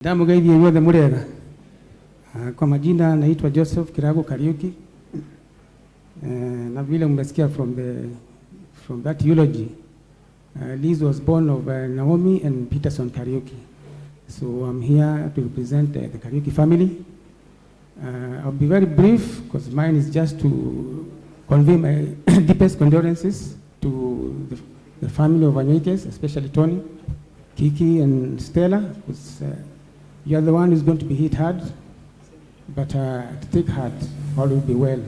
Damu gaidi yote Murera. Kwa majina naitwa Joseph Kirago Kariuki. Na vile mmesikia from that eulogy, Liz was born of Naomi and Peterson Kariuki. So I'm here to represent the Kariuki family. I'll be very brief because mine is just to convey my deepest condolences to the family of Wanyoike, especially Tony, Kiki, and Stella. Because, you are the one who's going to be hit hard, but take heart, all will be well.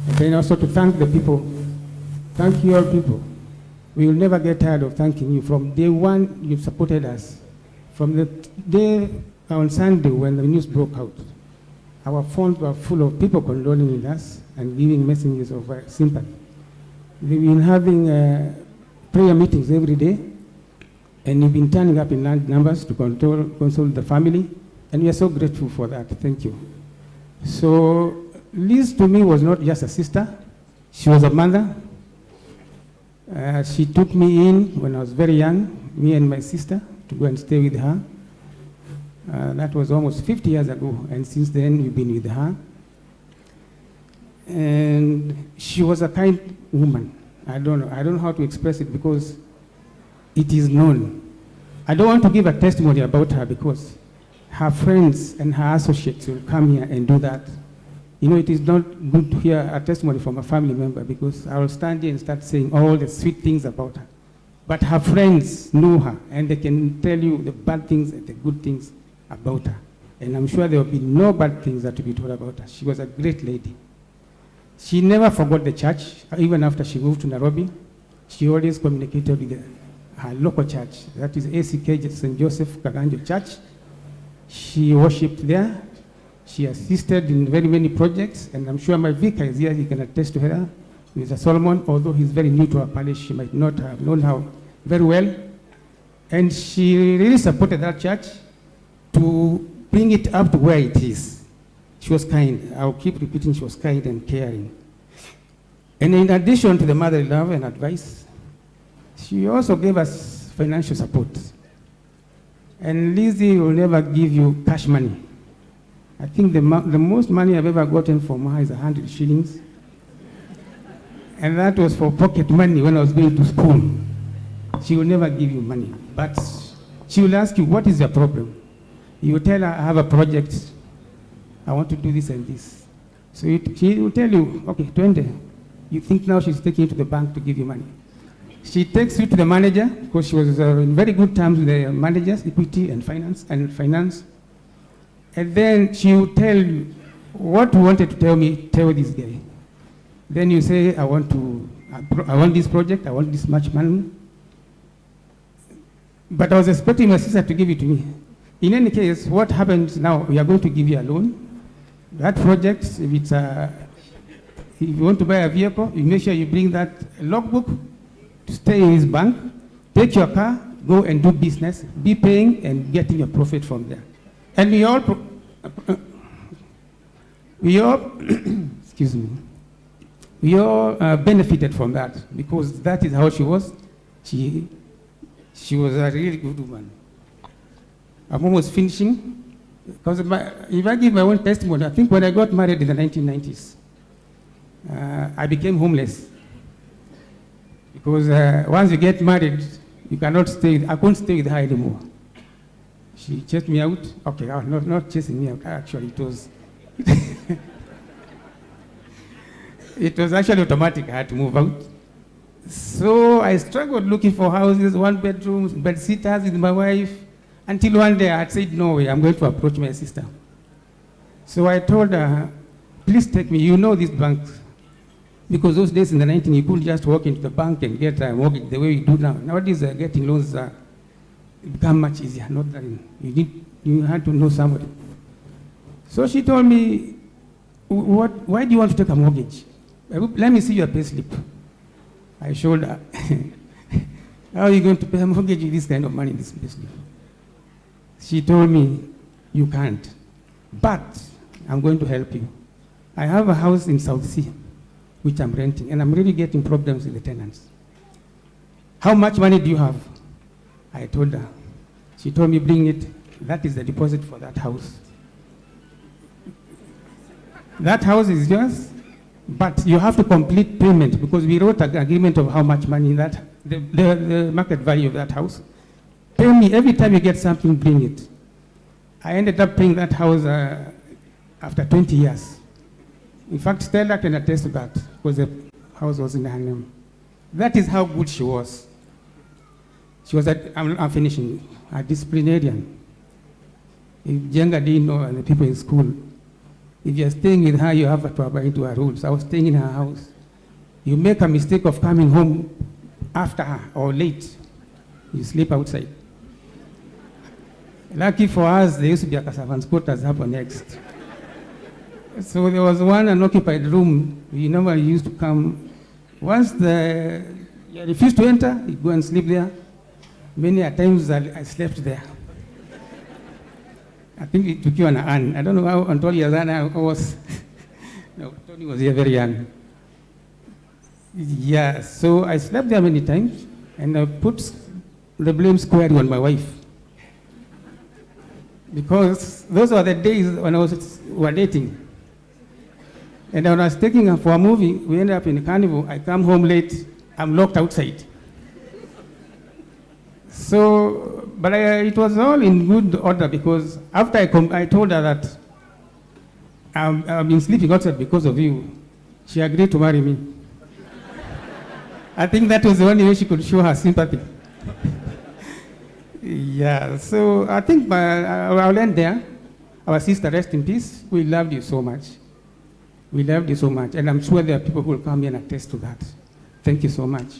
And then also to thank the people. Thank you all people. We will never get tired of thanking you. From day one, you've supported us. From the day on Sunday when the news broke out, our phones were full of people condoling with us and giving messages of sympathy. We've been having prayer meetings every day, and you've been turning up in large numbers to console the family, and we are so grateful for that. Thank you. So Liz to me was not just a sister, she was a mother. She took me in when I was very young, me and my sister, to go and stay with her. That was almost 50 years ago, and since then we've been with her. And she was a kind woman. I don't know how to express it because it is known. I don't want to give a testimony about her because her friends and her associates will come here and do that. You know, it is not good to hear a testimony from a family member because I will stand here and start saying all the sweet things about her. But her friends know her and they can tell you the bad things and the good things about her. And I'm sure there will be no bad things that will be told about her. She was a great lady. She never forgot the church, even after she moved to Nairobi. She always communicated with her local church, that is ACK St. Joseph Kaganjo Church. She worshipped there. She assisted in very many projects, and I'm sure my vicar is here, he can attest to her. Mr. Solomon, although he's very new to our parish, he might not have known her very well. And she really supported that church to bring it up to where it is. She was kind. I'll keep repeating, she was kind and caring. And in addition to the motherly love and advice, she also gave us financial support. And Lizzie will never give you cash money. I think the most money I've ever gotten from her is 100 shillings. And that was for pocket money when I was going to school. She will never give you money. But she will ask you, what is your problem? You will tell her, I have a project. I want to do this and this. So she will tell you, okay, 20. You think now she's taking you to the bank to give you money. She takes you to the manager, because she was in very good terms with the managers, equity and finance. And then she will tell you, what you wanted to tell me, tell this guy. Then you say, I want this project, I want this much money. But I was expecting my sister to give it to me. In any case, what happens now, we are going to give you a loan. That project, if you want to buy a vehicle, you make sure you bring that logbook to stay in his bank, take your car, go and do business, be paying and getting a profit from there. And we all excuse me, we all benefited from that because that is how she was. She was a really good woman. I'm almost finishing because if I give my own testimony, I think when I got married in the 1990s, I became homeless. Because once you get married, you cannot stay. I couldn't stay with her anymore. She chased me out. Okay, not chasing me out. Actually, it was it was actually automatic. I had to move out. So I struggled looking for houses, one bedrooms, bed sitters with my wife, until one day I said, no way, I'm going to approach my sister. So I told her, please take me. You know this bank. Because those days in the 19, you couldn't just walk into the bank and get a mortgage the way you do now. Nowadays, getting loans become much easier. Not that you had to know somebody. So she told me, why do you want to take a mortgage? Let me see your pay slip. I showed her. How are you going to pay a mortgage with this kind of money in this pay slip? She told me, you can't. But I'm going to help you. I have a house in South Sea, which I'm renting, and I'm really getting problems with the tenants. How much money do you have? I told her. She told me, bring it. That is the deposit for that house. That house is yours, but you have to complete payment because we wrote an agreement of how much money that, the market value of that house. Pay me every time you get something, bring it. I ended up paying that house after 20 years. In fact, Stella can attest to that because the house was in her name. That is how good she was. She was I'm finishing, a disciplinarian. If Jenga didn't know and the people in school, if you're staying with her, you have to abide to her rules. I was staying in her house. You make a mistake of coming home after her or late, you sleep outside. Lucky for us, there used to be a servant's quarters up next. So there was one unoccupied room. We normally used to come. Once you refused to enter, you go and sleep there. Many a times I slept there. I think it took you an Anne. I don't know how until I was. No, Tony was here very young. Yeah, so I slept there many times, and I put the blame squarely on my wife. Because those were the days when we were dating. And when I was taking her for a movie, we ended up in the carnival. I come home late, I'm locked outside. So, but it was all in good order because after I told her that I've been sleeping outside because of you, she agreed to marry me. I think that was the only way she could show her sympathy. Yeah, so I think I'll end there. Our sister, rest in peace. We loved you so much. We loved you so much. And I'm sure there are people who will come here and attest to that. Thank you so much.